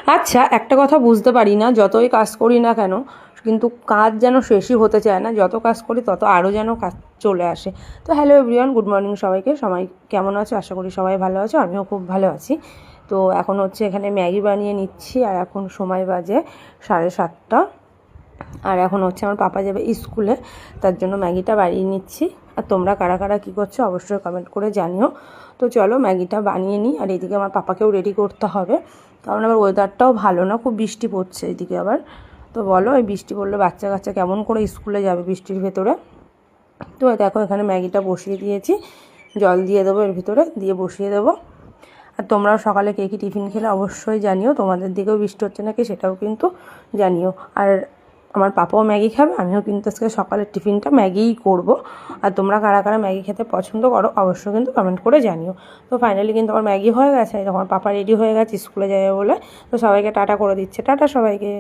আচ্ছা, একটা কথা বুঝতে পারি না, যতই কাজ করি না কেন কিন্তু কাজ যেন শেষই হতে চায় না। যত কাজ করি তত আরও যেন কাজ চলে আসে। তো হ্যালো এভরিওয়ান, গুড মর্নিং সবাইকে। সবাই কেমন আছো? আশা করি সবাই ভালো আছো, আমিও খুব ভালো আছি। তো এখন হচ্ছে এখানে ম্যাগি বানিয়ে নিচ্ছি, আর এখন সময় বাজে 7:30। আর এখন হচ্ছে আমার পাপা যাবে স্কুলে, তার জন্য ম্যাগিটা বানিয়ে নিচ্ছি। আর তোমরা কারা কারা কী করছো অবশ্যই কমেন্ট করে জানিও। তো চলো ম্যাগিটা বানিয়ে নিই। আর এদিকে আমার পাপাকেও রেডি করতে হবে, কারণ আবার ওয়েদারটাও ভালো না, খুব বৃষ্টি পড়ছে এদিকে আবার। তো বলো, এই বৃষ্টি পড়লে বাচ্চা কাচ্চা কেমন করে স্কুলে যাবে বৃষ্টির ভেতরে? তো দেখো এখানে ম্যাগিটা বসিয়ে দিয়েছি, জল দিয়ে দেবো এর ভিতরে, দিয়ে বসিয়ে দেবো। আর তোমরাও সকালে কে কী টিফিন খেলে অবশ্যই জানিও। তোমাদের দিকেও বৃষ্টি হচ্ছে নাকি সেটাও কিন্তু জানিও। আর আমার পাপাও ম্যাগি খাবে, আমিও কিন্তু আজকে সকালের টিফিনটা ম্যাগিই করব। আর তোমরা কারা কারা ম্যাগি খেতে পছন্দ করো অবশ্যই কিন্তু কমেন্ট করে জানিও। তো ফাইনালি কিন্তু আমার ম্যাগি হয়ে গেছে, যখন পাপা রেডি হয়ে গেছে স্কুলে যাবে বলে। তো সবাইকে টাটা করে দিচ্ছে, টাটা সবাইকে।